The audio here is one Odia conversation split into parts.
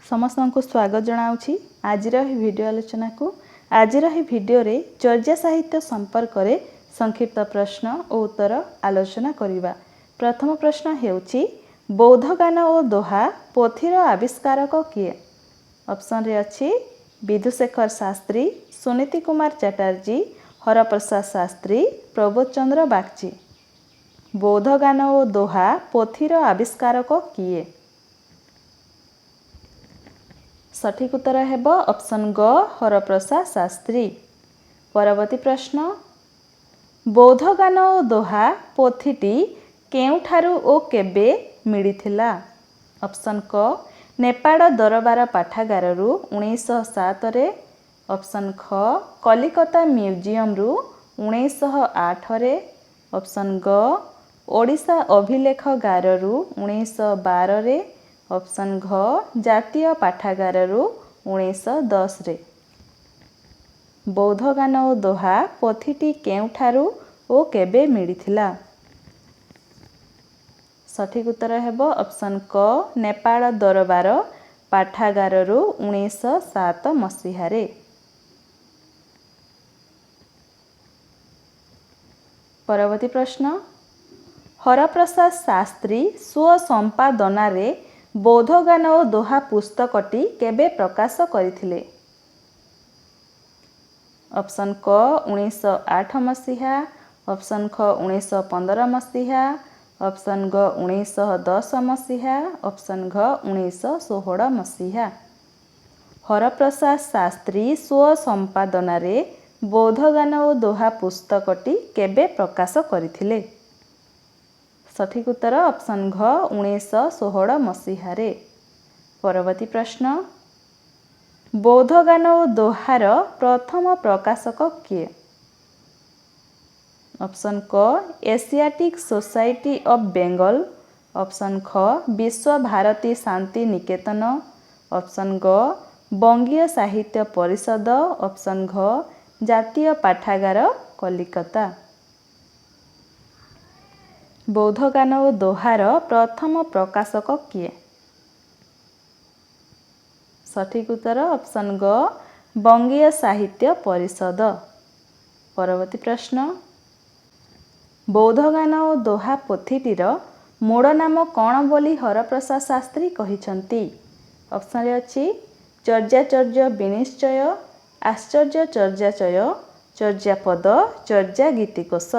समस्त को स्वागत जनाऊँगी आज भिडियो आलोचना को। आज भिडियो रे चर्या साहित्य संपर्क में संक्षिप्त प्रश्न और उत्तर आलोचना करिबा। प्रथम प्रश्न हेउची बौद्ध गान और दोहा पोथीर आविष्कारक किए? ऑप्शन रे अछि विधुशेखर शास्त्री, सुनीति कुमार चटर्जी, हरप्रसाद शास्त्री, प्रबोध चंद्र बागची। बौद्ध गान और दोहा पोथीर आविष्कारक किए? सठिक उत्तर हेब ऑप्शन ग हरप्रसाद शास्त्री। परवर्ती प्रश्न बौद्ध गान और दोहा पोथीटी केउठारु ओ केबे मिलिथिला? ऑप्शन क नेपाल दरबार पाठागाररू 1907 रे। ऑप्शन ख कलिकता म्यूजियम रु 1908 रे। ऑप्शन ग ओडिशा अभिलेखगाररू 1912 रे। ऑप्शन घ जातीय पाठागाररू 1910 रे। बौद्ध गान और दोहा पोथीटी केउठारु ओ केबे मिलिथिला? सठिक उत्तर हेब ऑप्शन क नेपाल दरबार पाठागाररू 1907 मसीह रे। परवर्ती प्रश्न हरप्रसाद शास्त्री स्व संपादनारे बौद्ध गान और दोहा पुस्तकटी केबे प्रकाश करथिले? ऑप्शन क 1908 मसीहा। ऑप्शन ख 1915 मसीहा। ऑप्शन ग 1910 मसीहा। ऑप्शन घ 1916 मसीहा। हरप्रसाद शास्त्री स्व संपादनारे बौद्ध गान और दोहा पुस्तकटी केबे प्रकाश करथिले? सठिक उत्तर ऑप्शन घ 1916 मसीह रे। परवर्ती प्रश्न बौद्ध गान और दोहार प्रथम प्रकाशक किए? ऑप्शन क Asiatic society of Bengal. Option ख विश्व भारती शांति निकेतन। ऑप्शन ग बंगीय साहित्य परिषद। ऑप्शन घ जातीय पाठागार कलिकता। बौद्ध गान और दोहार प्रथम प्रकाशक किए? सठिक उत्तर ऑप्शन ग बंगीय साहित्य परिषद। परवर्ती प्रश्न बौद्ध गान और दोहा पोथीटीर मूल नाम कौन बोली हरप्रसाद शास्त्री कहिसंती? ऑप्शन रे अछि चर्याचर्य विनिश्चय, आश्चर्य चर्याचय, चर्यापद, चर्या गीतिकोश।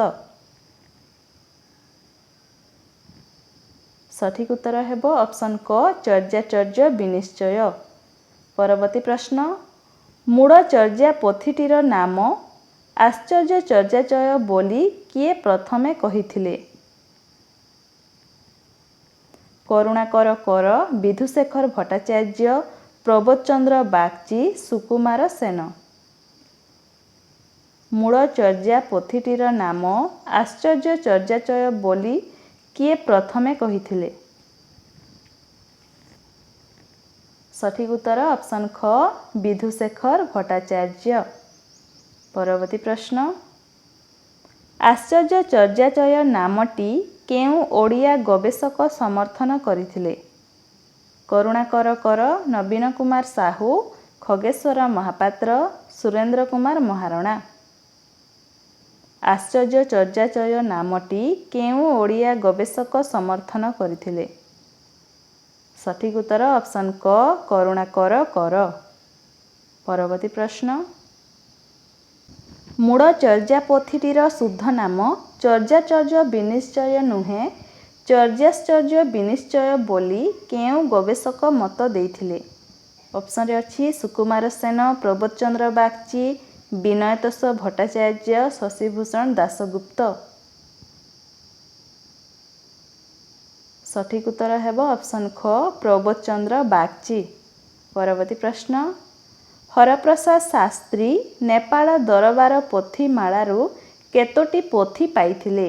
सठिक उत्तर हेब ऑप्शन क चर्याचर्य विनिश्चय। परवर्ती प्रश्न मूल चर्या पोथीटीर नाम आश्चर्य चर्याचय बोली किए प्रथमे कहिथिले? करुणाकर कर, विधुशेखर भट्टाचार्य, प्रबोध चंद्र बागची, सुकुमार सेन। मूल चर्या पोथीटीर नाम आश्चर्य चर्याचय बोली किए प्रथमे कहिथिले? सठिक उत्तर ऑप्शन ख विधुशेखर भट्टाचार्य। परवर्ती प्रश्न आश्चर्य चर्याचय नामटी केउ ओडिया गवेषक समर्थन करथिले? करुणाकर कर, नवीन कुमार साहू, खगेश्वर महापात्र, सुरेंद्र कुमार महारणा। आश्चर्य चर्याचय नामटी केउ ओडिया गवेषक समर्थन करथिले? सठिक उत्तर ऑप्शन क करुणाकर कर। परवर्ती प्रश्न मूल चर्या पोथीटीर शुद्ध नाम चर्याचर्य विनिश्चय नुहे चर्याश्चर्य विनिश्चय बोली केउ गवेषक मत देइथिले? ऑप्शन रे अछि सुकुमार सेन, प्रबोध चंद्र बागची, विनयतोष भट्टाचार्य, शशिभूषण दासगुप्त। सठिक उत्तर हेब ऑप्शन ख प्रबोध चंद्र बागची। परवर्ती प्रश्न हरप्रसाद शास्त्री नेपाल दरबार पोथी मालारू केतोटी पोथी पाइथिले?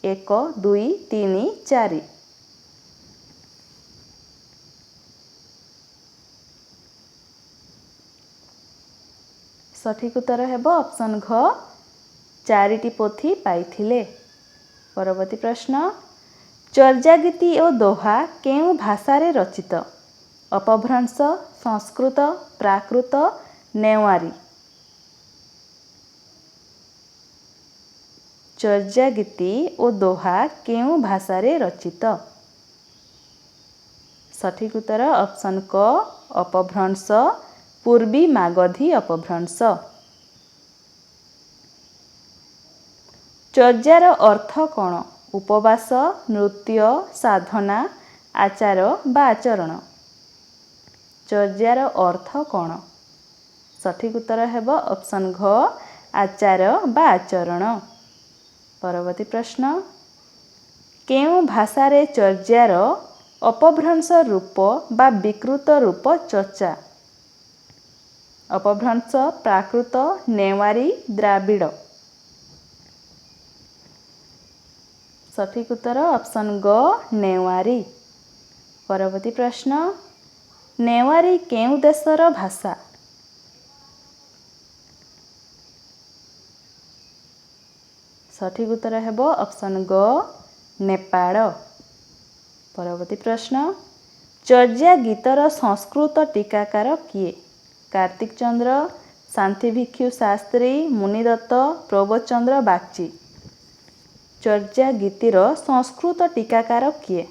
1, 2, 3, 4। सठिक उत्तर हेब ऑप्शन घ 4टी पोथी पाइथिले। परवर्ती प्रश्न चर्या गीति और दोहा केउ भाषा रे रचित? अपभ्रंश, संस्कृत, प्राकृत, नेवारी। चर्या गीति और दोहा केउं भाषारे रचित? सठिक उत्तर ऑप्शन क अपभ्रंश, पूर्वी मागधी अपभ्रंश। चर्यार अर्थ कौन? उपवास, नृत्य, साधना, आचार बा आचरण। चर्यार अर्थ कौन? सठिक उत्तर हेब ऑप्शन घ आचार बा आचरण। परवर्ती प्रश्न, केउं भाषारे चर्यार अपभ्रंश रूप बा विकृत रूप चर्चा? अपभ्रंश, प्राकृत, नेवारी, द्राविड़। सठिक उत्तर ऑप्शन ग नेवारी। परवर्ती प्रश्न, नेवारी केउं देशर भाषा? सठिक उत्तर हेब ऑप्शन ग नेपाल। परवर्ती प्रश्न, चर्या गीतर संस्कृत टीकाकार किए? कार्तिक चंद्र, शांति भिक्षु शास्त्री, मुनिदत्त, प्रबोधचंद्र बागची। चर्या गीतिर संस्कृत टीकाकार किए?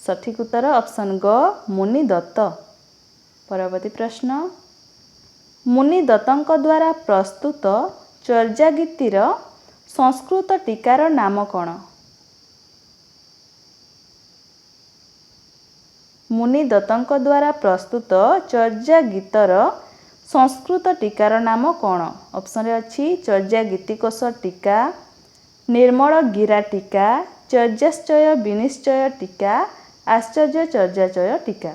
सठिक उत्तर ऑप्शन ग मुनिदत्त। परवर्ती प्रश्न, मुनिदत्तଙ୍କ द्वारा प्रस्तुत चर्या गीतिर संस्कृत टीकार नाम कौन? मुनिदत्तଙ୍କ द्वारा प्रस्तुत चर्या गीतर संस्कृत टीकार नाम कौन? ऑप्शन रे अछि चर्या गीतिकोश टीका, निर्मल गिरा टीका, चर्याश्चय विनिश्चय टीका, आश्चर्य चर्याचय टीका।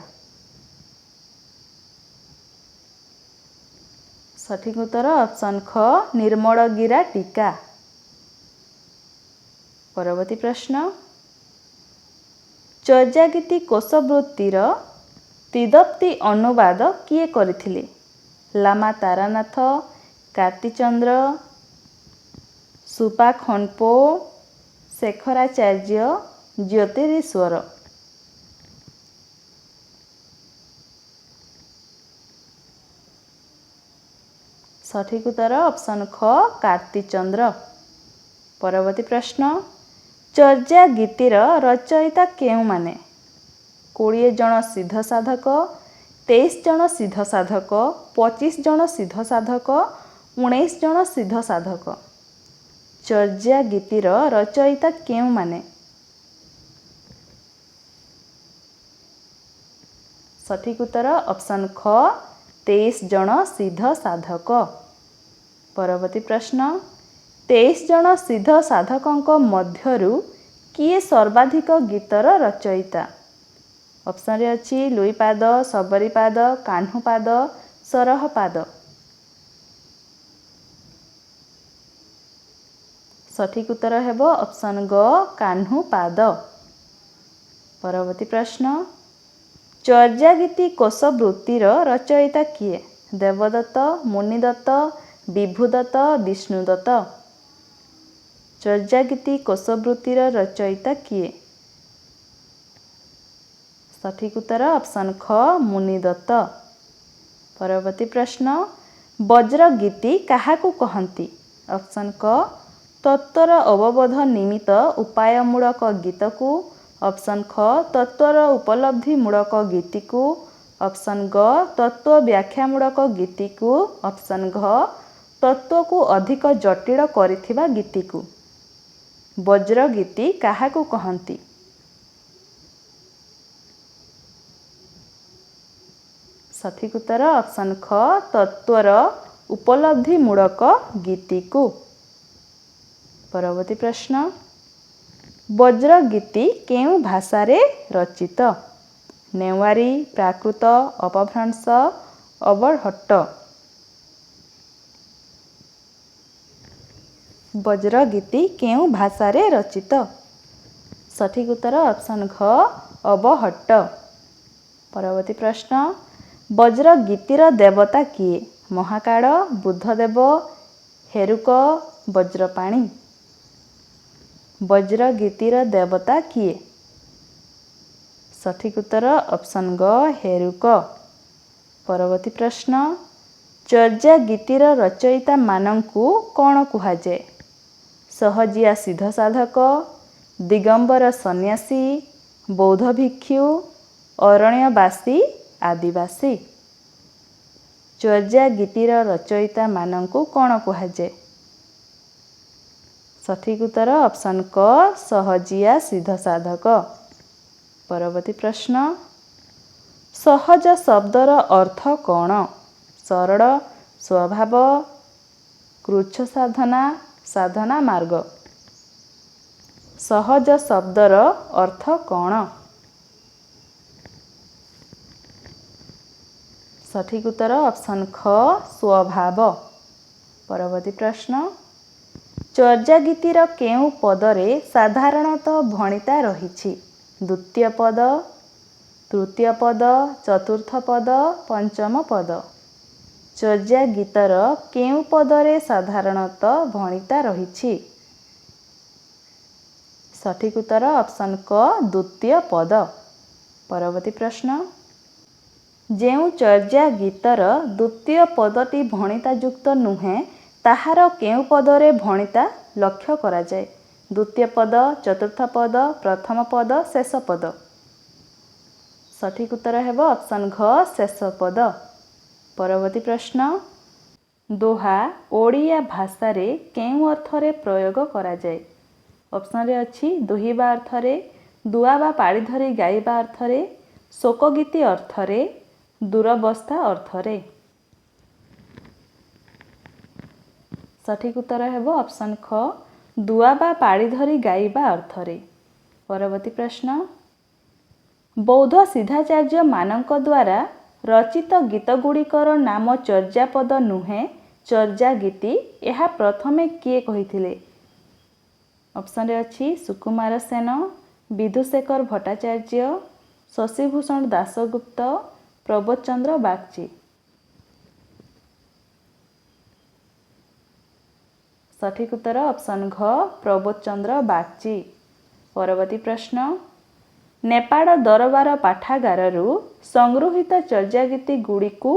सठिक उत्तर ऑप्शन ख निर्मल गिरा टीका। परवर्ती प्रश्न, चर्या गीति कोशवृत्तिर तिदप्ति अनुवाद किए करथिले? लामा तारानाथ, कार्तिचंद्र, सुपा खनपो, शेखराचार्य, ज्योतिरीश्वर। सठिक उत्तर ऑप्शन ख कार्तिचंद्र। परवर्ती प्रश्न, चर्या गीतिर रचयिता केउ माने? 20 जन सिद्ध साधक, 23 जन सिद्ध साधक, 25 जन सिद्ध साधक, 19 जन सिद्ध साधक। चर्या गीतिर रचयिता केउ माने? सठिक उत्तर ऑप्शन ख 23 जन सिद्ध साधक। परवर्ती प्रश्न, 23 जन सिद्ध साधकଙ୍କ ମଧ୍ୟରୁ किए सर्वाधिक गीतर रचयिता? ऑप्शन रे अछि लुईपाद, सबरीपाद, कान्हुपाद, सरहपाद। सठिक उत्तर हेब ऑप्शन ग कान्हुपाद। परवर्ती प्रश्न, चर्या गीति कोशवृत्तिर रचयिता किए? देवदत्त, मुनिदत्त, विभुदत्त, विष्णुदत्त। चर्या गीति कोशवृत्तिर रचयिता किए? सठिक उत्तर ऑप्शन ख मुनिदत्त। परवर्ती प्रश्न, वज्र गीति काहाकू कहती? ऑप्शन क तत्वर अवबोध निमित्त उपायमूलक गीत को, ऑप्शन ख तत्वर उपलब्धि मूलक गीति को, ऑप्शन ग तत्व व्याख्यामूलक गीति को, ऑप्शन घ तत्व को अधिक जटिल करिथिबा गीति को। वज्र गीति काहाकू कहती? सठिक उत्तर ऑप्शन ख तत्वर उपलब्धि मूलक गीति को। परवर्ती प्रश्न, वज्र गीति केउं भाषारे रचित? नेवारी, प्राकृत, अपभ्रंश, अबरहट्ट। वज्र गीति केउं भाषारे रचित? सठिक उत्तर ऑप्शन घ अबहट्ट। परवर्ती प्रश्न, वज्र गीतिर देवता किए? महाकाल, बुद्धदेव, हेरुक, वज्रपाणी। वज्र गीतिर देवता किए? ସଠିକ୍ ଉତ୍ତର ଅପସନ୍ ଗ ହେରୁକ। ପରବର୍ତ୍ତୀ ପ୍ରଶ୍ନ, ଚର୍ଯ୍ୟା ଗୀତିର ରଚୟିତା ମାନଙ୍କୁ କ'ଣ କୁହାଯାଏ? ସହଜିଆ ସିଦ୍ଧ ସାଧକ, ଦିଗମ୍ବର ସନ୍ନ୍ୟାସୀ, ବୌଦ୍ଧ ଭିକ୍ଷୁ, ଅରଣ୍ୟବାସୀ, ଆଦିବାସୀ। ଚର୍ଯ୍ୟା ଗୀତିର ରଚୟିତା ମାନଙ୍କୁ କ'ଣ କୁହାଯାଏ? ସଠିକ୍ ଉତ୍ତର ଅପସନ୍ କ ସହଜିଆ ସିଦ୍ଧ ସାଧକ। ପରବର୍ତ୍ତୀ ପ୍ରଶ୍ନ, ସହଜ ଶବ୍ଦର ଅର୍ଥ କ'ଣ? ସରଳ, ସ୍ୱଭାବ, କୃଚ୍ଛ ସାଧନା, ସାଧନା ମାର୍ଗ। ସହଜ ଶବ୍ଦର ଅର୍ଥ କ'ଣ? ସଠିକ୍ ଉତ୍ତର ଅପସନ୍ ଖ ସ୍ୱଭାବ। ପରବର୍ତ୍ତୀ ପ୍ରଶ୍ନ, ଚର୍ଯ୍ୟା ଗୀତିର କେଉଁ ପଦରେ ସାଧାରଣତଃ ଭଣିତା ରହିଛି? ଦ୍ୱିତୀୟ ପଦ, ତୃତୀୟ ପଦ, ଚତୁର୍ଥ ପଦ, ପଞ୍ଚମ ପଦ। ଚର୍ଯ୍ୟା ଗୀତର କେଉଁ ପଦରେ ସାଧାରଣତଃ ଭଣିତା ରହିଛି? ସଠିକ୍ ଉତ୍ତର ଅପସନ୍ କ ଦ୍ୱିତୀୟ ପଦ। ପରବର୍ତ୍ତୀ ପ୍ରଶ୍ନ, ଯେଉଁ ଚର୍ଯ୍ୟା ଗୀତର ଦ୍ୱିତୀୟ ପଦଟି ଭଣିତାଯୁକ୍ତ ନୁହେଁ ତାହାର କେଉଁ ପଦରେ ଭଣିତା ଲକ୍ଷ୍ୟ କରାଯାଏ? ଦ୍ୱିତୀୟ ପଦ, ଚତୁର୍ଥ ପଦ, ପ୍ରଥମ ପଦ, ଶେଷ ପଦ। ସଠିକ୍ ଉତ୍ତର ହେବ ଅପସନ୍ ଘ ଶେଷ ପଦ। ପରବର୍ତ୍ତୀ ପ୍ରଶ୍ନ, ଦୋହା ଓଡ଼ିଆ ଭାଷାରେ କେଉଁ ଅର୍ଥରେ ପ୍ରୟୋଗ କରାଯାଏ? ଅପସନ୍ରେ ଅଛି ଦୁହିବା ଅର୍ଥରେ, ଦୁଆ ବା ପାଳି ଧରି ଗାଇବା ଅର୍ଥରେ, ଶୋକଗୀତି ଅର୍ଥରେ, ଦୂରବସ୍ଥା ଅର୍ଥରେ। ସଠିକ୍ ଉତ୍ତର ହେବ ଅପସନ୍ ଖ ଦୁଆ ବା ପାଳି ଧରି ଗାଇବା ଅର୍ଥରେ। ପରବର୍ତ୍ତୀ ପ୍ରଶ୍ନ, ବୌଦ୍ଧ ସିଦ୍ଧାଚାର୍ଯ୍ୟ ମାନଙ୍କ ଦ୍ୱାରା ରଚିତ ଗୀତଗୁଡ଼ିକର ନାମ ଚର୍ଯ୍ୟାପଦ ନୁହେଁ ଚର୍ଯ୍ୟା ଗୀତି, ଏହା ପ୍ରଥମେ କିଏ କହିଥିଲେ? ଅପସନ୍ରେ ଅଛି ସୁକୁମାର ସେନ, ବିଧୁଶେଖର ଭଟ୍ଟାଚାର୍ଯ୍ୟ, ଶଶିଭୂଷଣ ଦାସଗୁପ୍ତ, ପ୍ରବୋଧ ଚନ୍ଦ୍ର ବାଗଚୀ। ସଠିକ୍ ଉତ୍ତର ଅପସନ୍ ଘ ପ୍ରବୋଧ ଚନ୍ଦ୍ର ବାଗଚୀ। ପରବର୍ତ୍ତୀ ପ୍ରଶ୍ନ, ନେପାଳ ଦରବାର ପାଠାଗାରରୁ ସଂଗୃହୀତ ଚର୍ଯ୍ୟା ଗୀତି ଗୁଡ଼ିକୁ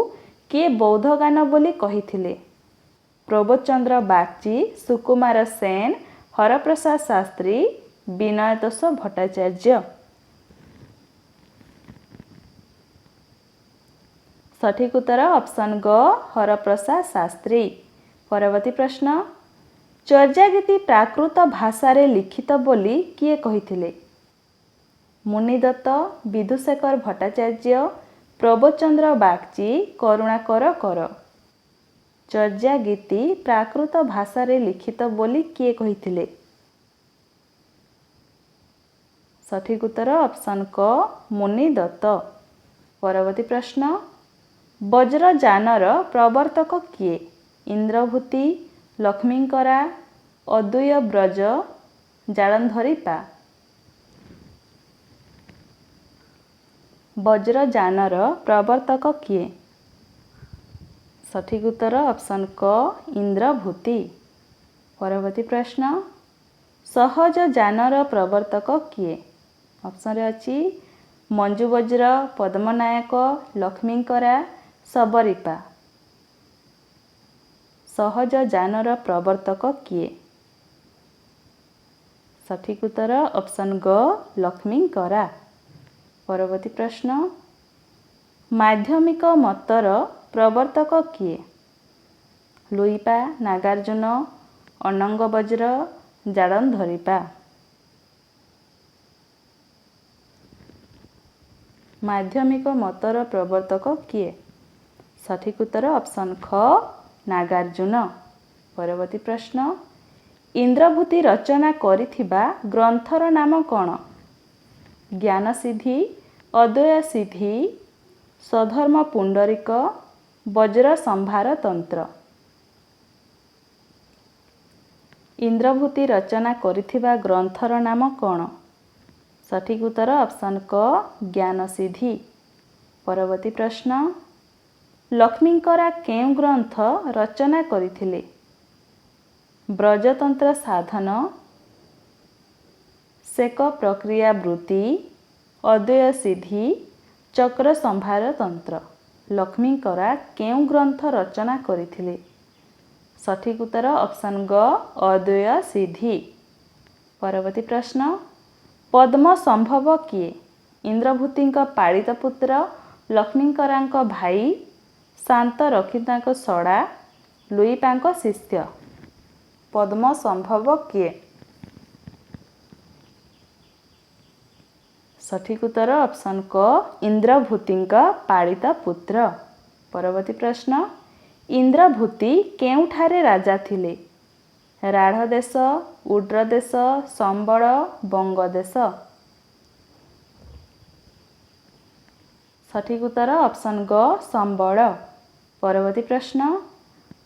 କିଏ ବୌଦ୍ଧ ଗାନ ବୋଲି କହିଥିଲେ? ପ୍ରବୋଧ ଚନ୍ଦ୍ର ବାଗଚୀ, ସୁକୁମାର ସେନ, ହରପ୍ରସାଦ ଶାସ୍ତ୍ରୀ, ବିନୟ ତୋଷ ଭଟ୍ଟାଚାର୍ଯ୍ୟ। ସଠିକ୍ ଉତ୍ତର ଅପସନ୍ ଗ ହରପ୍ରସାଦ ଶାସ୍ତ୍ରୀ। ପରବର୍ତ୍ତୀ ପ୍ରଶ୍ନ, ଚର୍ଯ୍ୟା ଗୀତି ପ୍ରାକୃତ ଭାଷାରେ ଲିଖିତ ବୋଲି କିଏ କହିଥିଲେ? ମୁନିଦତ୍ତ, ବିଧୁଶେଖର ଭଟ୍ଟାଚାର୍ଯ୍ୟ, ପ୍ରବୋଧ ଚନ୍ଦ୍ର ବାଗଚୀ, କରୁଣାକର କର। ଚର୍ଯ୍ୟା ଗୀତି ପ୍ରାକୃତ ଭାଷାରେ ଲିଖିତ ବୋଲି କିଏ କହିଥିଲେ? ସଠିକ୍ ଉତ୍ତର ଅପସନ୍ କ ମୁନିଦତ୍ତ। ପରବର୍ତ୍ତୀ ପ୍ରଶ୍ନ, ବଜ୍ରଯାନର ପ୍ରବର୍ତ୍ତକ କିଏ? ଇନ୍ଦ୍ରଭୂତି, ଲକ୍ଷ୍ମୀଙ୍କରା, ଅଦ୍ୱୟ ବ୍ରଜ, ଜାଳନ୍ଧରୀ ପା। ବଜ୍ରଯାନର ପ୍ରବର୍ତ୍ତକ କିଏ? ସଠିକ୍ ଉତ୍ତର ଅପସନ୍ କ ଇନ୍ଦ୍ରଭୂତି। ପରବର୍ତ୍ତୀ ପ୍ରଶ୍ନ, ସହଜଯାନର ପ୍ରବର୍ତ୍ତକ କିଏ? ଅପସନ୍ରେ ଅଛି ମଞ୍ଜୁବଜ୍ର, ପଦ୍ମନାୟକ, ଲକ୍ଷ୍ମୀଙ୍କରା, ଶବରୀପା। ସହଜଯାନର ପ୍ରବର୍ତ୍ତକ କିଏ? ସଠିକ୍ ଉତ୍ତର ଅପସନ୍ ଗ ଲକ୍ଷ୍ମୀଙ୍କରା। ପରବର୍ତ୍ତୀ ପ୍ରଶ୍ନ, ମାଧ୍ୟମିକ ମତର ପ୍ରବର୍ତ୍ତକ କିଏ? ଲୁଇପା, ନାଗାର୍ଜୁନ, ଅନଙ୍ଗବଜ୍ର, ଜାଳନ୍ଧରୀ ପା। ମାଧ୍ୟମିକ ମତର ପ୍ରବର୍ତ୍ତକ କିଏ? ସଠିକ୍ ଉତ୍ତର ଅପସନ୍ ଖ ନାଗାର୍ଜୁନ। ପରବର୍ତ୍ତୀ ପ୍ରଶ୍ନ, ଇନ୍ଦ୍ରଭୂତି ରଚନା କରିଥିବା ଗ୍ରନ୍ଥର ନାମ କ'ଣ? ଜ୍ଞାନସିଦ୍ଧି, ଅଦ୍ୱୟସିଦ୍ଧି, ସ୍ୱଧର୍ମ ପୁଣ୍ଡରୀକ, ବଜ୍ରସମ୍ଭାର ତନ୍ତ୍ର। ଇନ୍ଦ୍ରଭୂତି ରଚନା କରିଥିବା ଗ୍ରନ୍ଥର ନାମ କ'ଣ? ସଠିକ୍ ଉତ୍ତର ଅପସନ୍ କ ଜ୍ଞାନସିଦ୍ଧି। ପରବର୍ତ୍ତୀ ପ୍ରଶ୍ନ, ଲକ୍ଷ୍ମୀଙ୍କରା କେଉଁ ଗ୍ରନ୍ଥ ରଚନା କରିଥିଲେ? ବ୍ରଜତନ୍ତ୍ର ସାଧନ, ସେକ ପ୍ରକ୍ରିୟା ବୃତ୍ତି, ଅଦ୍ୱୟ ସିଦ୍ଧି ଚକ୍ର ସମ୍ଭାର ତନ୍ତ୍ର ଲକ୍ଷ୍ମୀଙ୍କରା କେଉଁ ଗ୍ରନ୍ଥ ରଚନା କରିଥିଲେ? ସଠିକ୍ ଉତ୍ତର ଅପସନ୍ ଗ ଅଦ୍ୱୟ ସିଦ୍ଧି। ପରବର୍ତ୍ତୀ ପ୍ରଶ୍ନ ପଦ୍ମ ସମ୍ଭବ କିଏ? ଇନ୍ଦ୍ରଭୂତିଙ୍କ ପାଳିତ ପୁତ୍ର, ଲକ୍ଷ୍ମୀଙ୍କରାଙ୍କ ଭାଇ, ଶାନ୍ତ ରକ୍ଷିତାଙ୍କ ସଡ଼ା, ଲୁଇପାଙ୍କ ଶିଷ୍ୟ। ପଦ୍ମ ସମ୍ଭବ କିଏ? ସଠିକ୍ ଉତ୍ତର ଅପସନ୍ କ ଇନ୍ଦ୍ରଭୂତିଙ୍କ ପାଳିତ ପୁତ୍ର। ପରବର୍ତ୍ତୀ ପ୍ରଶ୍ନ ଇନ୍ଦ୍ରଭୂତି କେଉଁଠାରେ ରାଜା ଥିଲେ? ରାଢ଼ ଦେଶ, ଉଡ୍ର ଦେଶ, ସମ୍ବଳ, ବଙ୍ଗ ଦେଶ। ସଠିକ୍ ଉତ୍ତର ଅପସନ୍ ଗ ସମ୍ବଳ। ପରବର୍ତ୍ତୀ ପ୍ରଶ୍ନ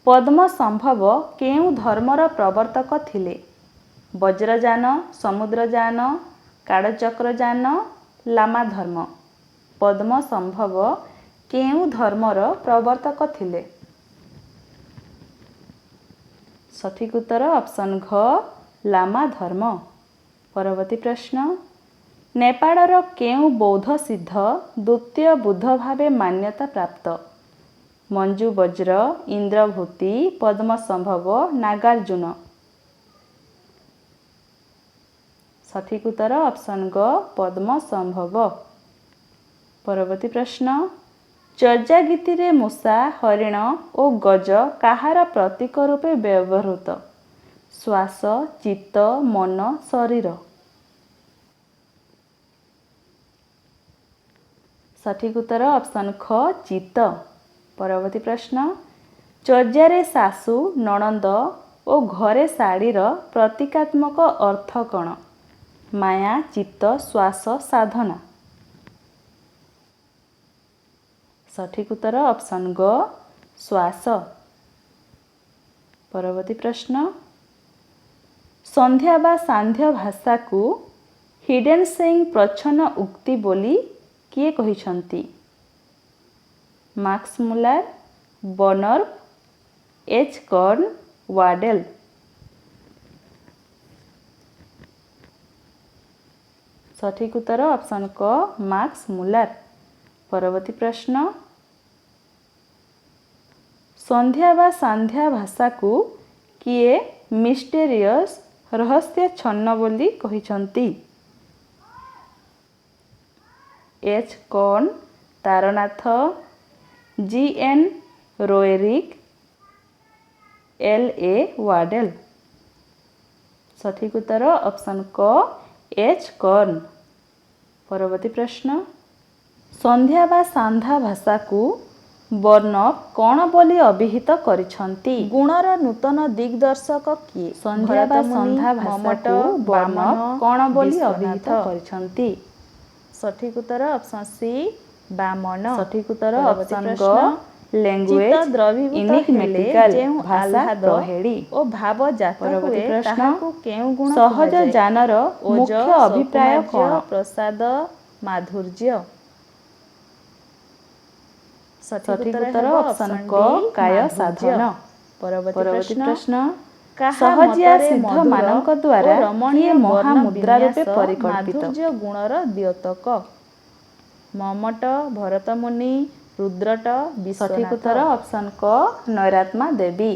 ପଦ୍ମ ସମ୍ଭବ କେଉଁ ଧର୍ମର ପ୍ରବର୍ତ୍ତକ ଥିଲେ? ବଜ୍ରଯାନ, ସମୁଦ୍ରଯାନ, କାଳଚକ୍ରଯାନ, ଲାମା ଧର୍ମ। ପଦ୍ମ ସମ୍ଭବ କେଉଁ ଧର୍ମର ପ୍ରବର୍ତ୍ତକ ଥିଲେ? ସଠିକ୍ ଉତ୍ତର ଅପସନ୍ ଘ ଲାମା ଧର୍ମ। ପରବର୍ତ୍ତୀ ପ୍ରଶ୍ନ ନେପାଳର କେଉଁ ବୌଦ୍ଧ ସିଦ୍ଧ ଦ୍ୱିତୀୟ ବୁଦ୍ଧ ଭାବେ ମାନ୍ୟତା ପ୍ରାପ୍ତ? ମଞ୍ଜୁ ବଜ୍ର, ଇନ୍ଦ୍ରଭୂତି, ପଦ୍ମ ସମ୍ଭବ, ନାଗାର୍ଜୁନ। ସଠିକ୍ ଉତ୍ତର ଅପସନ୍ ଗ ପଦ୍ମ ସମ୍ଭବ। ପରବର୍ତ୍ତୀ ପ୍ରଶ୍ନ ଚର୍ଯା ଗୀତିରେ ମୂଷା, ହରିଣ ଓ ଗଜ କାହାର ପ୍ରତୀକ ରୂପେ ବ୍ୟବହୃତ? ଶ୍ୱାସ, ଚିତ୍ତ, ମନ, ଶରୀର। ସଠିକ୍ ଉତ୍ତର ଅପସନ୍ ଖ ଚିତ୍ତ। ପରବର୍ତ୍ତୀ ପ୍ରଶ୍ନ ଚର୍ଯାରେ ଶାଶୁ, ନଣନ୍ଦ ଓ ଘରେ ଶାଢ଼ୀର ପ୍ରତୀକାତ୍ମକ ଅର୍ଥ କ'ଣ? ମାୟା, ଚିତ୍ତ, ଶ୍ୱାସ, ସାଧନା। ସଠିକ୍ ଉତ୍ତର ଅପସନ୍ ଗ ଶ୍ୱାସ। ପରବର୍ତ୍ତୀ ପ୍ରଶ୍ନ ସନ୍ଧ୍ୟା ବା ସାନ୍ଧ୍ୟ ଭାଷାକୁ ହିଡେନ୍ ସେଇଂ ପ୍ରଚ୍ଛନ୍ନ ଉକ୍ତି ବୋଲି କିଏ କହିଛନ୍ତି? ମାକ୍ସ ମୁଲାର, ବର୍ନର୍ଭ, ଏଚ୍ କର୍ନ, ୱାଡେଲ୍। ସଠିକ୍ ଉତ୍ତର ଅପସନ୍ କ ମାକ୍ସ ମୁଲାର। ପରବର୍ତ୍ତୀ ପ୍ରଶ୍ନ ସନ୍ଧ୍ୟା ବା ସାନ୍ଧ୍ୟ ଭାଷାକୁ କିଏ ମିଷ୍ଟେରିୟସ୍ ରହସ୍ୟାଚ୍ଛନ୍ନ ବୋଲି କହିଛନ୍ତି? H Kern, Taranath, G N Roerich, L A Waddell. ସଠିକ୍ ଉତ୍ତର ଅପସନ୍ କ ଏଚ୍ କର୍ନ। ପରବର୍ତ୍ତୀ ପ୍ରଶ୍ନ ସନ୍ଧ୍ୟା ବା ସାନ୍ଧ୍ୟ ଭାଷାକୁ ବର୍ଣ୍ଣଭ କ'ଣ ବୋଲି ଅଭିହିତ କରିଛନ୍ତି? ଗୁଣର ନୂତନ ଦିଗ୍ଦର୍ଶକ କିଏ? ସନ୍ଧ୍ୟା ବା ସାନ୍ଧ୍ୟ ଭାଷାକୁ ବର୍ଣ୍ଣଭ କ'ଣ ବୋଲି ଅଭିହିତ କରିଛନ୍ତି? ସଠିକ୍ ଉତ୍ତର ଅପସନ୍ ସି ବାମନ। ସଠିକ୍ ଉତ୍ତର ଅପସନ୍ ଗ ଲ୍ୟାଙ୍ଗୁଏଜ୍ ଇନିଗ୍ମେଟିକାଲ ଭାଷା ପ୍ରହେଳି ଓ ଭାବ ଜାତ ହୁଏ ତାହାକୁ କେଉଁ ଗୁଣ ସହଜ ଜ୍ଞାନର ମୁଖ୍ୟ ଅଭିପ୍ରାୟ କ'ଣ? ପ୍ରସାଦ, ମାଧୁର୍ଯ୍ୟ। ସଠିକ୍ ଉତ୍ତର ଅପସନ୍ କ କାୟ ସାଧନ। ପରବର୍ତ୍ତୀ ପ୍ରଶ୍ନ ସହଜିଆ ସିଦ୍ଧ ମାନଙ୍କ ଦ୍ୱାରା କିଏ ମହାମୁଦ୍ରା ରୂପେ ପରିକଳ୍ପିତ? ମାଧୁର୍ଯ୍ୟ ଗୁଣର ଦ୍ୟୋତକ ମମଟ, ଭରତମୁନି, ରୁଦ୍ରଟ, ସଠିକ୍ ଉତ୍ତର ଅପସନ୍ କ ନୈରାତ୍ମା ଦେବୀ।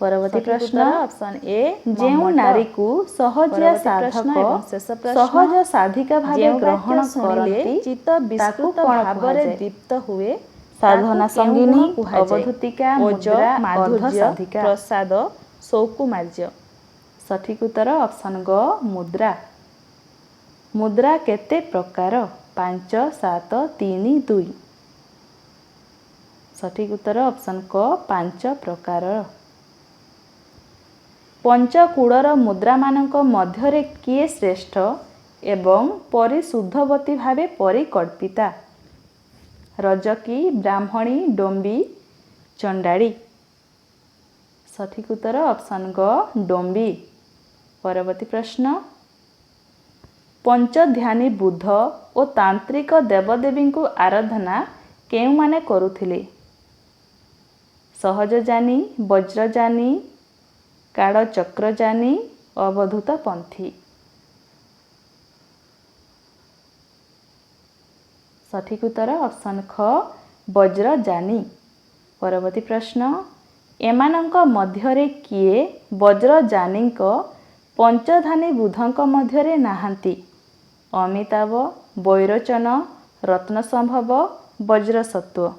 ପରବର୍ତ୍ତୀ ପ୍ରଶ୍ନ ଅପସନ୍ ଏ ଯେଉଁ ନାରୀକୁ ସହଜିଆ ସାଧକ ସହଜ ସାଧିକା ଭାବେ ଗ୍ରହଣ କରନ୍ତି ଚିତ୍ତ ବିସ୍ତୃତ ଭାବରେ ଦୀପ୍ତ ହୁଏ ସାଧନା ସଙ୍ଗିନୀ, ଅବଧୂତିକା, ମୁଦ୍ରା, ମାଧୁର୍ଯ୍ୟ, ପ୍ରସାଦ, ସୌକୁମାର୍ଯ୍ୟ। ସଠିକ୍ ଉତ୍ତର ଅପସନ୍ ଗ ମୁଦ୍ରା। ମୁଦ୍ରା କେତେ ପ୍ରକାର? 5, 7, 3, 2। ସଠିକ୍ ଉତ୍ତର ଅପସନ୍ କ 5 ପ୍ରକାର। ପଞ୍ଚକୂଳର ମୁଦ୍ରାମାନଙ୍କ ମଧ୍ୟରେ କିଏ ଶ୍ରେଷ୍ଠ ଏବଂ ପରିଶୁଦ୍ଧବତୀ ଭାବେ ପରିକଳ୍ପିତା? ରଜକୀ, ବ୍ରାହ୍ମଣୀ, ଡୋମ୍ବି, ଚଣ୍ଡାଳୀ। ସଠିକ୍ ଉତ୍ତର ଅପସନ୍ ଗ ଡୋମ୍ବି। ପରବର୍ତ୍ତୀ ପ୍ରଶ୍ନ ପଞ୍ଚଧ୍ୟାନୀ ବୁଦ୍ଧ ଓ ତାନ୍ତ୍ରିକ ଦେବଦେବୀଙ୍କୁ ଆରାଧନା କେଉଁମାନେ କରୁଥିଲେ? ସହଜଯାନୀ, ବଜ୍ରଯାନୀ, କାଳଚକ୍ରଯାନୀ, ଅବଧୂତ ପନ୍ଥୀ। ସଠିକ୍ ଉତ୍ତର ଅପସନ୍ ଖ ବଜ୍ରଯାନୀ। ପରବର୍ତ୍ତୀ ପ୍ରଶ୍ନ, ଏମାନଙ୍କ ମଧ୍ୟରେ କିଏ ବଜ୍ରଯାନୀଙ୍କ ପଞ୍ଚଧାନୀ ବୁଦ୍ଧଙ୍କ ମଧ୍ୟରେ ନାହାନ୍ତି? ଅମିତାଭ, ବୈରୋଚନ, ରତ୍ନସମ୍ଭବ, ବଜ୍ରସତ୍ତ୍ୱ।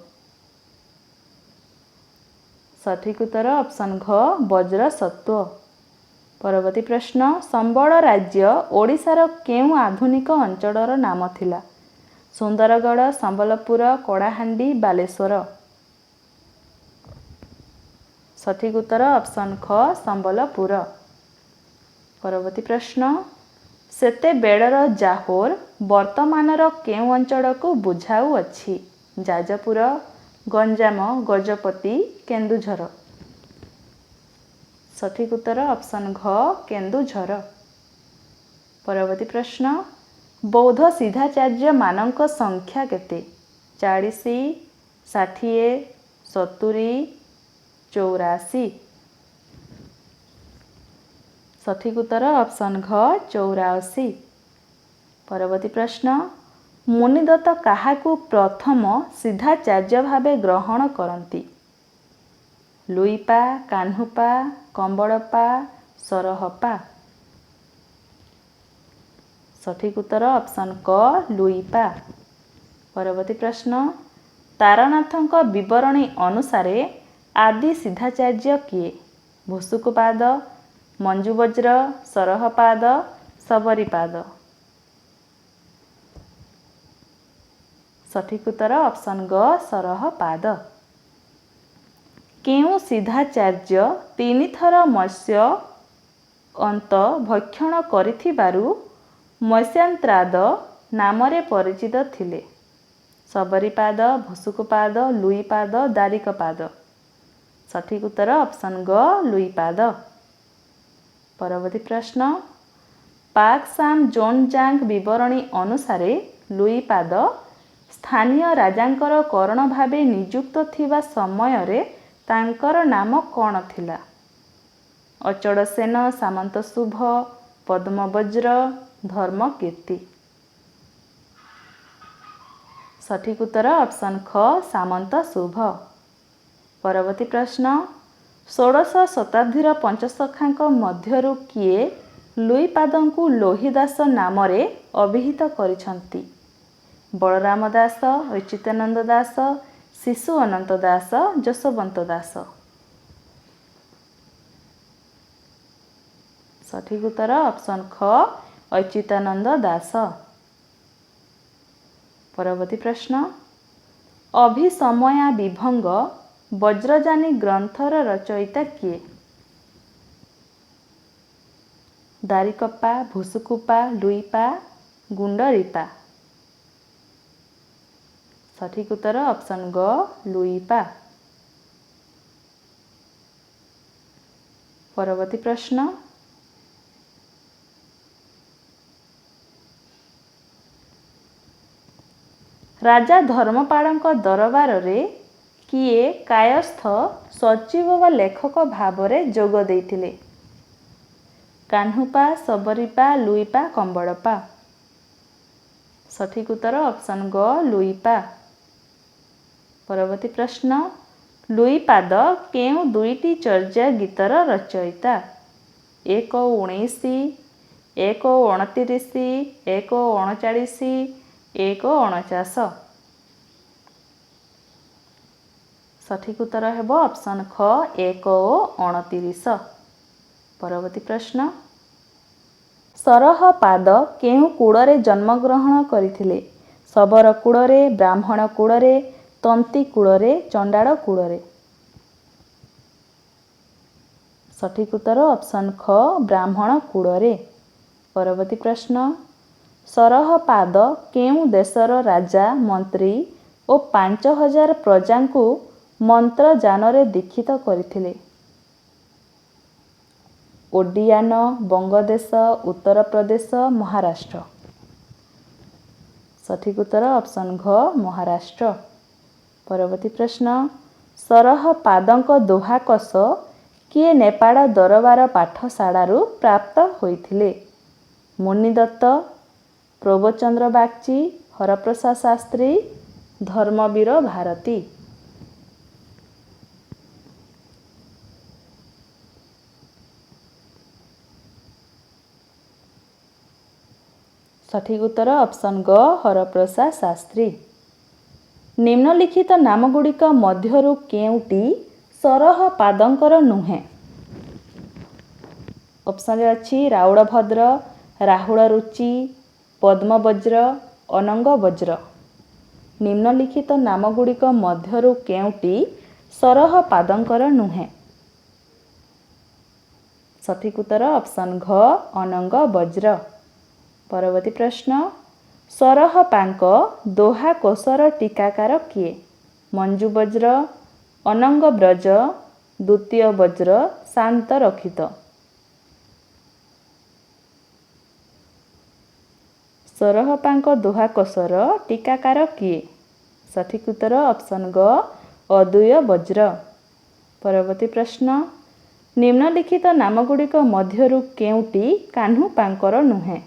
ସଠିକ୍ ଉତ୍ତର ଅପସନ୍ ଘ ବଜ୍ରସତ୍ତ୍ୱ। ପରବର୍ତ୍ତୀ ପ୍ରଶ୍ନ, ସମ୍ବଳ ରାଜ୍ୟ ଓଡ଼ିଶାର କେଉଁ ଆଧୁନିକ ଅଞ୍ଚଳର ନାମ ଥିଲା? ସୁନ୍ଦରଗଡ଼, ସମ୍ବଲପୁର, କଳାହାଣ୍ଡି, ବାଲେଶ୍ୱର। ସଠିକ୍ ଉତ୍ତର ଅପସନ୍ ଖ ସମ୍ବଲପୁର। ପରବର୍ତ୍ତୀ ପ୍ରଶ୍ନ, ସେତେବେଳର ଜାହୋର ବର୍ତ୍ତମାନର କେଉଁ ଅଞ୍ଚଳକୁ ବୁଝାଉଅଛି? ଯାଜପୁର, ଗଞ୍ଜାମ, ଗଜପତି, କେନ୍ଦୁଝର। ସଠିକ୍ ଉତ୍ତର ଅପସନ୍ ଘ କେନ୍ଦୁଝର। ପରବର୍ତ୍ତୀ ପ୍ରଶ୍ନ, ବୌଦ୍ଧ ସିଦ୍ଧାଚାର୍ଯ୍ୟମାନଙ୍କ ସଂଖ୍ୟା କେତେ? 40, 60, 70, 84। ସଠିକ୍ ଉତ୍ତର ଅପସନ୍ ଘ 84। ପରବର୍ତ୍ତୀ ପ୍ରଶ୍ନ, ମୁନିଦତ୍ତ କାହାକୁ ପ୍ରଥମ ସିଦ୍ଧାଚାର୍ଯ୍ୟ ଭାବେ ଗ୍ରହଣ କରନ୍ତି? ଲୁଇପା, କାହ୍ନୁପା, କମ୍ବଳପା, ସରହପା। ସଠିକ୍ ଉତ୍ତର ଅପସନ୍ କ ଲୁଇପା। ପରବର୍ତ୍ତୀ ପ୍ରଶ୍ନ, ତାରନାଥଙ୍କ ବିବରଣୀ ଅନୁସାରେ ଆଦି ସିଦ୍ଧାଚାର୍ଯ୍ୟ କିଏ? ଭୁସୁକୁପାଦ, ମଞ୍ଜୁବଜ୍ର, ସରହପାଦ, ଶବରୀପାଦ। ସଠିକ୍ ଉତ୍ତର ଅପସନ୍ ଗ ସରହପାଦ। କେଉଁ ସିଦ୍ଧାଚାର୍ଯ୍ୟ 3 ଥର ମତ୍ସ୍ୟ ଅନ୍ତ ଭକ୍ଷଣ କରିଥିବାରୁ ମତ୍ସ୍ୟାନ୍ତ୍ରାଦ ନାମରେ ପରିଚିତ ଥିଲେ? ଶବରୀପାଦ, ଭୁସୁକୁପାଦ, ଲୁଇପାଦ, ଦାରିକପାଦ। ସଠିକ୍ ଉତ୍ତର ଅପସନ୍ ଗ ଲୁଇପାଦ। ପରବର୍ତ୍ତୀ ପ୍ରଶ୍ନ, ପାକ୍ ସାମ୍ ଜୋନ୍ଜାଙ୍ଗ ବିବରଣୀ ଅନୁସାରେ ଲୁଇପାଦ ସ୍ଥାନୀୟ ରାଜାଙ୍କର କରଣ ଭାବେ ନିଯୁକ୍ତ ଥିବା ସମୟରେ ତାଙ୍କର ନାମ କ'ଣ ଥିଲା? ଅଚଳସେନ, ସାମନ୍ତଶୁଭ, ପଦ୍ମବଜ୍ର, ଧର୍ମକୀର୍ତ୍ତି। ସଠିକ୍ ଉତ୍ତର ଅପସନ୍ ଖ ସାମନ୍ତଶୁଭ। ପରବର୍ତ୍ତୀ ପ୍ରଶ୍ନ, ଷୋଡ଼ଶ ଶତାବ୍ଦୀର ପଞ୍ଚସଖାଙ୍କ ମଧ୍ୟରୁ କିଏ ଲୁଇପାଦଙ୍କୁ ଲୋହିଦାସ ନାମରେ ଅଭିହିତ କରିଛନ୍ତି? ବଳରାମ ଦାସ, ଅଚ୍ୟୁତାନନ୍ଦ ଦାସ, ଶିଶୁ ଅନନ୍ତ ଦାସ, ଯଶୋବନ୍ତ ଦାସ। ସଠିକ୍ ଉତ୍ତର ଅପସନ୍ ଖ ଅଚ୍ୟୁତାନନ୍ଦ ଦାସ। ପରବର୍ତ୍ତୀ ପ୍ରଶ୍ନ, ଅଭିସମୟା ବିଭଙ୍ଗ ବଜ୍ରଯାନୀ ଗ୍ରନ୍ଥର ରଚୟିତା କିଏ? ଦାରିକପା, ଭୁସୁକୁପା, ଲୁଇପା, ଗୁଣ୍ଡରିପା। ସଠିକ୍ ଉତ୍ତର ଅପସନ୍ ଗ ଲୁଇପା। ପରବର୍ତ୍ତୀ ପ୍ରଶ୍ନ, ରାଜା ଧର୍ମପାଳଙ୍କ ଦରବାରରେ କିଏ କାୟସ୍ଥ ସଚିବ ବା ଲେଖକ ଭାବରେ ଯୋଗ ଦେଇଥିଲେ? କାହ୍ନୁପା, ଶବରୀପା, ଲୁଇପା, କମ୍ବଳପା। ସଠିକ୍ ଉତ୍ତର ଅପସନ୍ ଗ ଲୁଇପା। ପରବର୍ତ୍ତୀ ପ୍ରଶ୍ନ, ଲୁଇପାଦ କେଉଁ 2ଟି ଚର୍ଯ୍ୟା ଗୀତର ରଚୟିତା? 1:19, 1:29, 1:39, 1:49। ସଠିକ୍ ଉତ୍ତର ହେବ ଅପସନ୍ ଖ 1:29। ପରବର୍ତ୍ତୀ ପ୍ରଶ୍ନ, ସରହପାଦ କେଉଁ କୂଳରେ ଜନ୍ମଗ୍ରହଣ କରିଥିଲେ? ଶବର କୂଳରେ, ବ୍ରାହ୍ମଣ କୂଳରେ, ତନ୍ତୀ କୂଳରେ, ଚଣ୍ଡାଳ କୂଳରେ। ସଠିକ୍ ଉତ୍ତର ଅପସନ୍ ଖ ବ୍ରାହ୍ମଣ କୂଳରେ। ପରବର୍ତ୍ତୀ ପ୍ରଶ୍ନ, ସରହପାଦ କେଉଁ ଦେଶର ରାଜା, ମନ୍ତ୍ରୀ ଓ 5000 ପ୍ରଜାଙ୍କୁ ମନ୍ତ୍ରଯାନରେ ଦୀକ୍ଷିତ କରିଥିଲେ? ଓଡିଆନ, ବଙ୍ଗଦେଶ, ଉତ୍ତରପ୍ରଦେଶ, ମହାରାଷ୍ଟ୍ର। ସଠିକ୍ ଉତ୍ତର ଅପସନ୍ ଘ ମହାରାଷ୍ଟ୍ର। ପରବର୍ତ୍ତୀ ପ୍ରଶ୍ନ, ସରହପାଦଙ୍କ ଦୋହାକଷ କିଏ ନେପାଳ ଦରବାର ପାଠଶାଳାରୁ ପ୍ରାପ୍ତ ହୋଇଥିଲେ? ମୁନିଦତ୍ତ, ପ୍ରଭୁଚନ୍ଦ୍ର ବାଗ୍ଚି, ହରପ୍ରସାଦ ଶାସ୍ତ୍ରୀ, ଧର୍ମବୀର ଭାରତୀ। ସଠିକ୍ ଉତ୍ତର ଅପସନ୍ ଗ ହରପ୍ରସାଦ ଶାସ୍ତ୍ରୀ। ନିମ୍ନଲିଖିତ ନାମଗୁଡ଼ିକ ମଧ୍ୟରୁ କେଉଁଟି ସରହ ପାଦଙ୍କର ନୁହେଁ? ଅପସନ୍ରେ ଅଛି ରାଉଳଭଦ୍ର, ରାହୁଳ ରୁଚି, ପଦ୍ମବଜ୍ର, ଅନଙ୍ଗ ବଜ୍ର। ନିମ୍ନଲିଖିତ ନାମଗୁଡ଼ିକ ମଧ୍ୟରୁ କେଉଁଟି ସରହ ପାଦଙ୍କର ନୁହେଁ? ସଠିକ୍ ଉତ୍ତର ଅପସନ୍ ଘ ଅନଙ୍ଗ ବଜ୍ର। ପରବର୍ତ୍ତୀ ପ୍ରଶ୍ନ, ସରହପାଙ୍କ ଦୋହା କୋଷର ଟୀକାକାର କିଏ? ମଞ୍ଜୁ ବଜ୍ର, ଅନଙ୍ଗ ବ୍ରଜ, ଦ୍ୱିତୀୟ ବଜ୍ର, ଶାନ୍ତ ରକ୍ଷିତ। ସରହପାଙ୍କ ଦୋହା କୋଷର ଟୀକାକାର କିଏ? ସଠିକ୍ ଉତ୍ତର ଅପସନ୍ ଗ ଅଦୂୟ ବଜ୍ର। ପରବର୍ତ୍ତୀ ପ୍ରଶ୍ନ, ନିମ୍ନଲିଖିତ ନାମଗୁଡ଼ିକ ମଧ୍ୟରୁ କେଉଁଟି କାହ୍ନୁପାଙ୍କର ନୁହେଁ?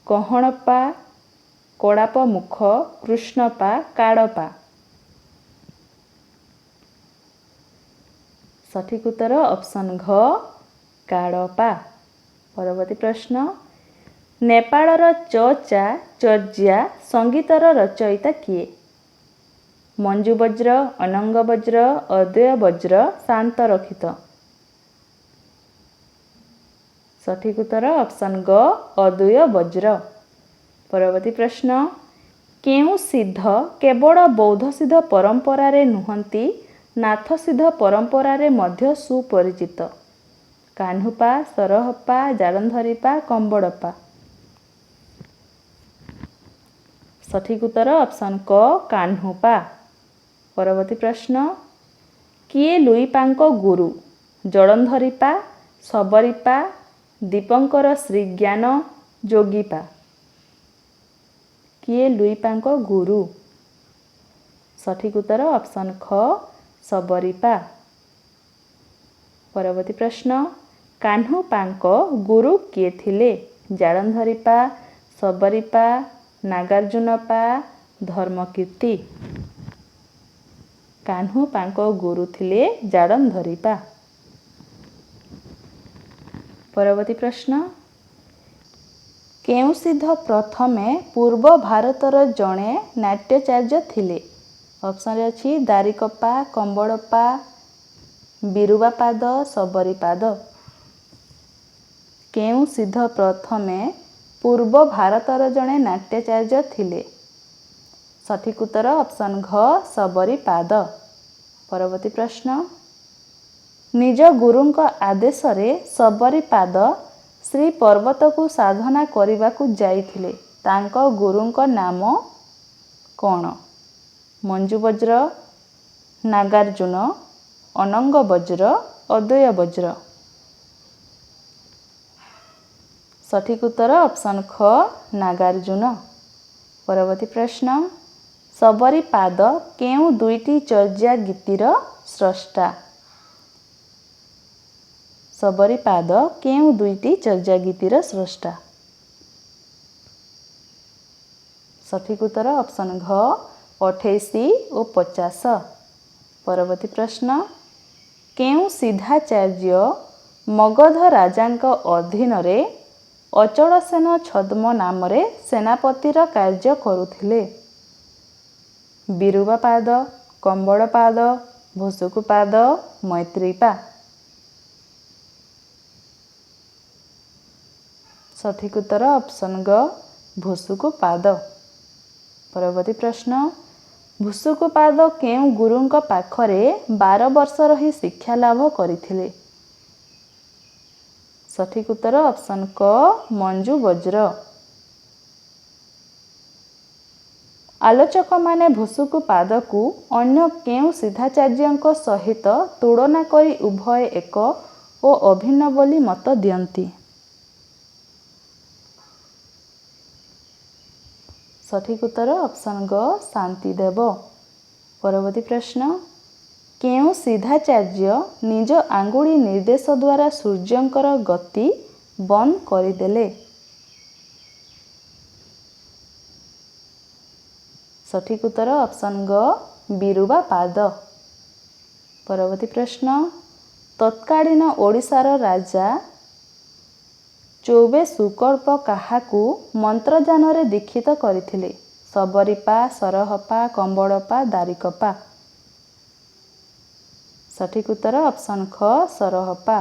କହଣପା, କଡ଼ାପ ମୁଖ, କୃଷ୍ଣପା, କାଡ଼ପା। ସଠିକ୍ ଉତ୍ତର ଅପସନ୍ ଘ କାଡ଼ପା। ପରବର୍ତ୍ତୀ ପ୍ରଶ୍ନ, ନେପାଳର ଚର୍ଚ୍ଚା ଚର୍ଯ୍ୟା ସଙ୍ଗୀତର ରଚୟିତା କିଏ? ମଞ୍ଜୁ ବଜ୍ର, ଅନଙ୍ଗ ବଜ୍ର, ଅଦୂୟ ବଜ୍ର, ଶାନ୍ତ ରକ୍ଷିତ। ସଠିକ୍ ଉତ୍ତର ଅପସନ୍ ଗ ଅଦୂୟ ବଜ୍ର। ପରବର୍ତ୍ତୀ ପ୍ରଶ୍ନ, କେଉଁ ସିଦ୍ଧ କେବଳ ବୌଦ୍ଧ ସିଦ୍ଧ ପରମ୍ପରାରେ ନୁହନ୍ତି ନାଥ ସିଦ୍ଧ ପରମ୍ପରାରେ ମଧ୍ୟ ସୁପରିଚିତ? କାହ୍ନୁପା, ସରହପା, ଜାଲନ୍ଧରୀପା, କମ୍ବଡ଼ପା। ସଠିକ୍ ଉତ୍ତର ଅପସନ୍ କ କାହ୍ନୁପା। ପରବର୍ତ୍ତୀ ପ୍ରଶ୍ନ, କିଏ ଲୁଇପାଙ୍କ ଗୁରୁ? ଜଳନ୍ଧରୀପା, ଶବରୀପା, ଦୀପଙ୍କର ଶ୍ରୀଜ୍ଞାନ, ଯୋଗୀପା। କିଏ ଲୁଇପାଙ୍କ ଗୁରୁ? ସଠିକ୍ ଉତ୍ତର ଅପସନ୍ ଖ ଶବରୀପା। ପରବର୍ତ୍ତୀ ପ୍ରଶ୍ନ, କାହ୍ନୁପାଙ୍କ ଗୁରୁ କିଏ ଥିଲେ? ଜାଲନ୍ଧରୀପା, ଶବରୀପା, ନାଗାର୍ଜୁନପା, ଧର୍ମକୀର୍ତ୍ତି। କାହ୍ନୁପାଙ୍କ ଗୁରୁ ଥିଲେ ଜାଲନ୍ଧରୀପା। ପରବର୍ତ୍ତୀ ପ୍ରଶ୍ନ, କେଉଁ ସିଦ୍ଧ ପ୍ରଥମେ ପୂର୍ବ ଭାରତର ଜଣେ ନାଟ୍ୟାଚାର୍ଯ୍ୟ ଥିଲେ? ଅପସନ୍ରେ ଅଛି ଦାରିକପା, କମ୍ବଡ଼ପା, ବିରୁବାପାଦ, ଶବରୀପାଦ। କେଉଁ ସିଦ୍ଧ ପ୍ରଥମେ ପୂର୍ବ ଭାରତର ଜଣେ ନାଟ୍ୟାଚାର୍ଯ୍ୟ ଥିଲେ? ସଠିକ୍ ଉତ୍ତର ଅପସନ୍ ଘ ଶବରୀପାଦ। ପରବର୍ତ୍ତୀ ପ୍ରଶ୍ନ, ନିଜ ଗୁରୁଙ୍କ ଆଦେଶରେ ଶବରୀପାଦ ଶ୍ରୀପର୍ବତକୁ ସାଧନା କରିବାକୁ ଯାଇଥିଲେ। ତାଙ୍କ ଗୁରୁଙ୍କ ନାମ କ'ଣ? ମଞ୍ଜୁ ବଜ୍ର, ନାଗାର୍ଜୁନ, ଅନଙ୍ଗ ବଜ୍ର, ଅଦୂୟ ବଜ୍ର। ସଠିକ୍ ଉତ୍ତର ଅପସନ୍ ଖ ନାଗାର୍ଜୁନ। ପରବର୍ତ୍ତୀ ପ୍ରଶ୍ନ, ଶବରୀପାଦ କେଉଁ ଦୁଇଟି ଚର୍ଯ୍ୟା ଗୀତିର ସ୍ରଷ୍ଟା? ଶବରୀପାଦ କେଉଁ ଦୁଇଟି ଚର୍ଯ୍ୟା ଗୀତିର ସ୍ରଷ୍ଟା? ସଠିକ୍ ଉତ୍ତର ଅପସନ୍ ଘ 28 ଓ 50। ପରବର୍ତ୍ତୀ ପ୍ରଶ୍ନ, କେଉଁ ସିଦ୍ଧାଚାର୍ଯ୍ୟ ମଗଧ ରାଜାଙ୍କ ଅଧୀନରେ ଅଚଳସେନ ଛଦ୍ମ ନାମରେ ସେନାପତିର କାର୍ଯ୍ୟ କରୁଥିଲେ? ବିରୁବାପାଦ, କମ୍ବଡ଼ପାଦ, ଭୁସୁକୁପାଦ, ମୈତ୍ରୀପା। ସଠିକ୍ ଉତ୍ତର ଅପସନ୍ ଗ ଭୁସୁକୁପାଦ। ପରବର୍ତ୍ତୀ ପ୍ରଶ୍ନ, ଭୁସୁକୁପାଦ କେଉଁ ଗୁରୁଙ୍କ ପାଖରେ 12 ବର୍ଷ ରହି ଶିକ୍ଷା ଲାଭ କରିଥିଲେ? ସଠିକ୍ ଉତ୍ତର ଅପସନ୍ କ ମଞ୍ଜୁ ବଜ୍ର। ଆଲୋଚକମାନେ ଭୁସୁକୁପାଦକୁ ଅନ୍ୟ କେଉଁ ସିଦ୍ଧାଚାର୍ଯ୍ୟଙ୍କ ସହିତ ତୁଳନା କରି ଉଭୟ ଏକ ଓ ଅଭିନ୍ନ ବୋଲି ମତ ଦିଅନ୍ତି? ସଠିକ୍ ଉତ୍ତର ଅପସନ୍ ଗ ଶାନ୍ତିଦେବ। ପରବର୍ତ୍ତୀ ପ୍ରଶ୍ନ, କେଉଁ ସିଦ୍ଧାଚାର୍ଯ୍ୟ ନିଜ ଆଙ୍ଗୁଳି ନିର୍ଦ୍ଦେଶ ଦ୍ୱାରା ସୂର୍ଯ୍ୟଙ୍କର ଗତି ବନ୍ଦ କରିଦେଲେ? ସଠିକ୍ ଉତ୍ତର ଅପସନ୍ ଗ ବିରୁବା ପାଦ। ପରବର୍ତ୍ତୀ ପ୍ରଶ୍ନ ତତ୍କାଳୀନ ଓଡ଼ିଶାର ରାଜା ଚୌବେ ସୁକଳ୍ପ କାହାକୁ ମନ୍ତ୍ରଯାନରେ ଦୀକ୍ଷିତ କରିଥିଲେ? ଶବରୀପା, ସରହପା, କମ୍ବଳପା, ଦାରିକପା। ସଠିକ୍ ଉତ୍ତର ଅପସନ୍ ଖ ସରହପା।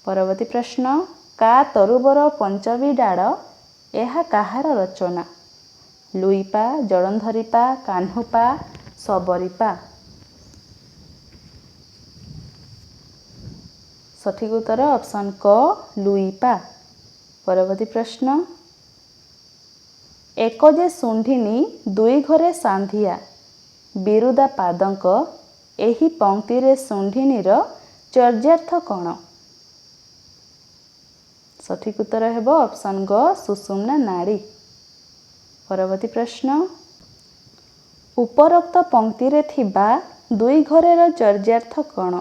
ପରବର୍ତ୍ତୀ ପ୍ରଶ୍ନ କା ତରୁବର ପଞ୍ଚମୀ ଡାଳ ଏହା କାହାର ରଚନା? ଲୁଇପା, ଜଳନ୍ଧରୀପା, କାହ୍ନୁପା, ଶବରୀପା। ସଠିକ୍ ଉତ୍ତର ଅପସନ୍ କ ଲୁଇପା। ପରବର୍ତ୍ତୀ ପ୍ରଶ୍ନ ଏକ ଯେ ଶୁଣ୍ଢିନୀ ଦୁଇ ଘରେ ସାନ୍ଧିଆ ବିରୁଦା ପାଦଙ୍କ ଏହି ପଂକ୍ତିରେ ଶୁଣ୍ଢିନୀର ଚର୍ଯ୍ୟାର୍ଥ କ'ଣ? ସଠିକ୍ ଉତ୍ତର ହେବ ଅପସନ୍ ଗ ସୁଷୁମ୍ନା ନାଡି। ପରବର୍ତ୍ତୀ ପ୍ରଶ୍ନ ଉପରୋକ୍ତ ପଂକ୍ତିରେ ଥିବା ଦୁଇ ଘରର ଚର୍ଯ୍ୟାର୍ଥ କ'ଣ?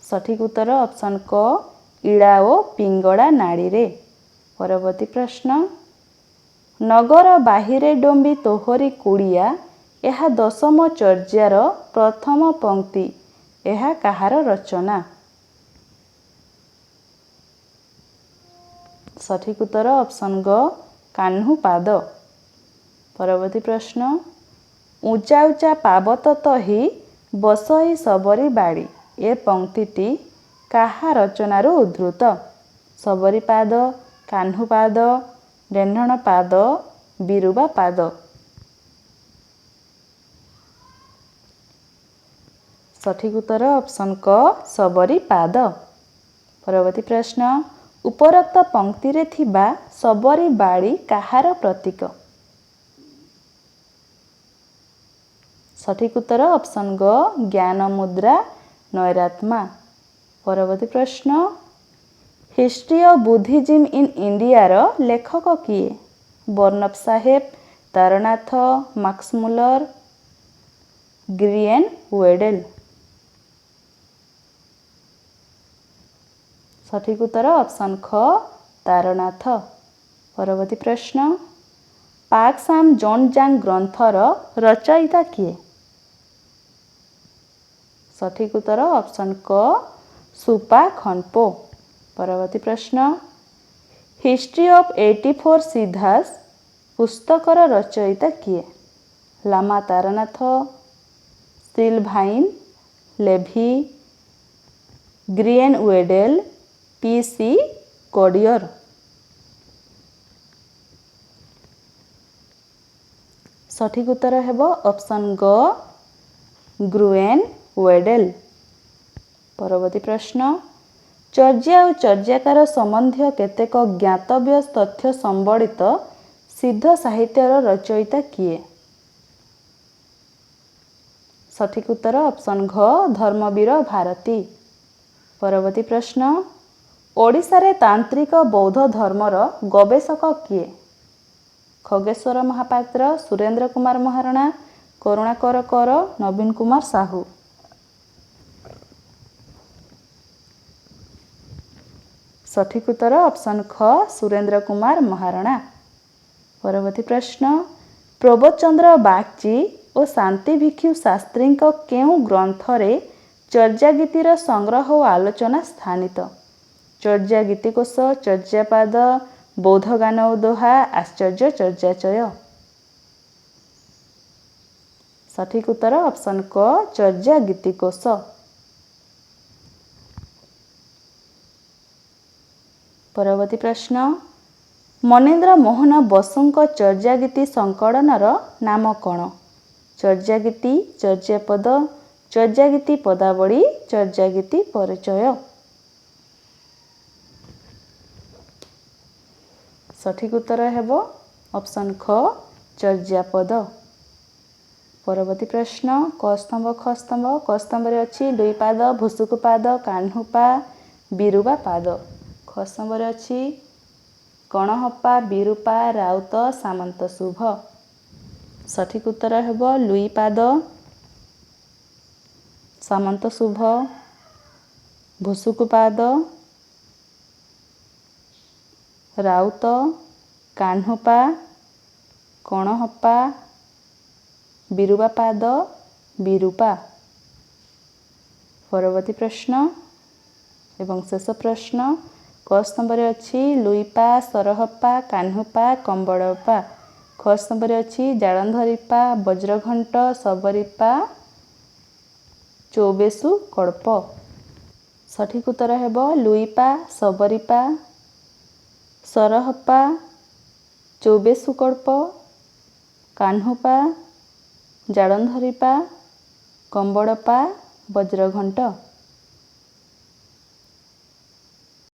ସଠିକ୍ ଉତ୍ତର ଅପସନ୍ କ ଇଳା ଓ ପିଙ୍ଗଳା ନାଡିରେ। ପରବର୍ତ୍ତୀ ପ୍ରଶ୍ନ ନଗର ବାହିରେ ଡମ୍ବି ତୋହରି କୁଡ଼ିଆ ଏହା ଦଶମ ଚର୍ଯ୍ୟାର ପ୍ରଥମ ପଂକ୍ତି ଏହା କାହାର ରଚନା? ସଠିକ୍ ଉତ୍ତର ଅପସନ୍ ଗ କାହ୍ନୁପାଦ। ପରବର୍ତ୍ତୀ ପ୍ରଶ୍ନ ଉଞ୍ଚା ଉଞ୍ଚା ପାବତ ତହି ବସଇ ଶବରୀ ବାଡ଼ି ଏ ପଂକ୍ତିଟି କାହା ରଚନାରୁ ଉଦ୍ଧୃତ? ଶବରୀପାଦ, କାହ୍ନୁପାଦ, ରେହ୍ମଣପାଦ, ବିରୁବା ପାଦ। ସଠିକ୍ ଉତ୍ତର ଅପସନ୍ କ ଶବରୀପାଦ। ପରବର୍ତ୍ତୀ ପ୍ରଶ୍ନ ଉପରୋକ୍ତ ପଂକ୍ତିରେ ଥିବା ଶବରୀ ବାଡ଼ି କାହାର ପ୍ରତୀକ? ସଠିକ୍ ଉତ୍ତର ଅପସନ୍ ଗ ଜ୍ଞାନ ମୁଦ୍ରା ନୈରାତ୍ମା। ପରବର୍ତ୍ତୀ ପ୍ରଶ୍ନ ହିଷ୍ଟ୍ରି ଅଫ୍ ବୁଦ୍ଧିଜିମ୍ ଇନ୍ ଇଣ୍ଡିଆର ଲେଖକ କିଏ? ବର୍ଣ୍ଣପ ସାହେବ, ତାରନାଥ, ମାକ୍ସମୁଲର, ଗ୍ରିଏନ୍ ୱେଡେଲ। ସଠିକ୍ ଉତ୍ତର ଅପସନ୍ ଖ ତାରନାଥ। ପରବର୍ତ୍ତୀ ପ୍ରଶ୍ନ ପାକ୍-ସାମ୍ ଜୋନ୍‌ଜାଙ୍ଗ୍ ଗ୍ରନ୍ଥର ରଚୟିତା କିଏ? ସଠିକ୍ ଉତ୍ତର ଅପସନ୍ କ ସୁପା ଖନ୍ପୋ। ପରବର୍ତ୍ତୀ ପ୍ରଶ୍ନ ହିଷ୍ଟ୍ରି ଅଫ୍ 84 ସିଦ୍ଧାସ୍ ପୁସ୍ତକର ରଚୟିତା କିଏ? Lama Taranath, Sylvain Levi, Grunwedel, P C. Cordier. ସଠିକ୍ ଉତ୍ତର ହେବ ଅପସନ୍ ଗ ଗ୍ରୁଏନ୍ ୱେଡେଲ। ପରବର୍ତ୍ତୀ ପ୍ରଶ୍ନ ଚର୍ଯ୍ୟା ଓ ଚର୍ଯ୍ୟାକାର ସମ୍ବନ୍ଧୀୟ କେତେକ ଜ୍ଞାତବ୍ୟ ତଥ୍ୟ ସମ୍ବଳିତ ସିଦ୍ଧ ସାହିତ୍ୟର ରଚୟିତା କିଏ? ସଠିକ୍ ଉତ୍ତର ଅପସନ୍ ଘ ଧର୍ମବୀର ଭାରତୀ। ପରବର୍ତ୍ତୀ ପ୍ରଶ୍ନ ଓଡ଼ିଶାରେ ତାନ୍ତ୍ରିକ ବୌଦ୍ଧ ଧର୍ମର ଗବେଷକ କିଏ? ଖଗେଶ୍ୱର ମହାପାତ୍ର, ସୁରେନ୍ଦ୍ର କୁମାର ମହାରଣା, କରୁଣାକର କର, ନବୀନ କୁମାର ସାହୁ। ସଠିକ୍ ଉତ୍ତର ଅପସନ୍ ଖ ସୁରେନ୍ଦ୍ର କୁମାର ମହାରଣା। ପରବର୍ତ୍ତୀ ପ୍ରଶ୍ନ ପ୍ରବୋଧଚନ୍ଦ୍ର ବାଗ୍‌ଚି ଓ ଶାନ୍ତି ଭିକ୍ଷୁ ଶାସ୍ତ୍ରୀଙ୍କ କେଉଁ ଗ୍ରନ୍ଥରେ ଚର୍ଯ୍ୟାଗୀତିର ସଂଗ୍ରହ ଓ ଆଲୋଚନା ସ୍ଥାନିତ? ଚର୍ଯ୍ୟା ଗୀତିକୋଷ, ଚର୍ଯ୍ୟାପାଦ, ବୌଦ୍ଧଗାନ ଓ ଦୋହା, ଆଶ୍ଚର୍ଯ୍ୟ ଚର୍ଯ୍ୟାଚୟ। ସଠିକ୍ ଉତ୍ତର ଅପସନ୍ କ ଚର୍ଯ୍ୟା ଗୀତିକୋଷ। ପରବର୍ତ୍ତୀ ପ୍ରଶ୍ନ ମନୀନ୍ଦ୍ର ମୋହନ ବସୁଙ୍କ ଚର୍ଯ୍ୟାଗୀତି ସଂକଳନର ନାମ କ'ଣ? ଚର୍ଯ୍ୟାଗୀତି, ଚର୍ଯ୍ୟାପଦ, ଚର୍ଯ୍ୟାଗୀତି ପଦାବଳୀ, ଚର୍ଯ୍ୟାଗୀତି ପରିଚୟ। ସଠିକ୍ ଉତ୍ତର ହେବ ଅପସନ୍ ଖ ଚର୍ଯ୍ୟାପଦ। ପରବର୍ତ୍ତୀ ପ୍ରଶ୍ନ କ ସ୍ତମ୍ଭ ଖ ସ୍ତମ୍ଭ କ ସ୍ତମ୍ଭରେ ଅଛି ଲୁଇପାଦ, ଭୁସୁକୁପାଦ, କାହ୍ନୁପା, ବିରୁବା ପାଦ। ଖ ସ୍ତମ୍ଭରେ ଅଛି କଣହପା, ବିରୁପା, ରାଉତ, ସାମନ୍ତ ଶୁଭ। ସଠିକ୍ ଉତ୍ତର ହେବ ଲୁଇପାଦ, ସାମନ୍ତ ଶୁଭ, ଭୁସୁକୁପାଦ, ରାଉତ, କାହ୍ନୁପା, କଣହପା ବିରୁବା ପାଦ ବିରୂପା। ପରବର୍ତ୍ତୀ ପ୍ରଶ୍ନ ଏବଂ ଶେଷ ପ୍ରଶ୍ନ କ ସ୍ତମ୍ଭରେ ଅଛି ଲୁଇପା ସରହପା କାହ୍ନୁପା କମ୍ବଳପା। ଖ ସ୍ତମ୍ଭରେ ଅଛି ଜାଳନ୍ଧରୀପା ବଜ୍ରଘଣ୍ଟ ଶବରୀପା ଚୌବେଶୁ କଳ୍ପ। ସଠିକ୍ ଉତ୍ତର ହେବ ଲୁଇପା ଶବରୀପା ସରହପା ଚୌବେଶୁ କଳ୍ପ କାହ୍ନୁପା ଜାଳନ୍ଧରୀପା କମ୍ବଳପା ବଜ୍ରଘଣ୍ଟ।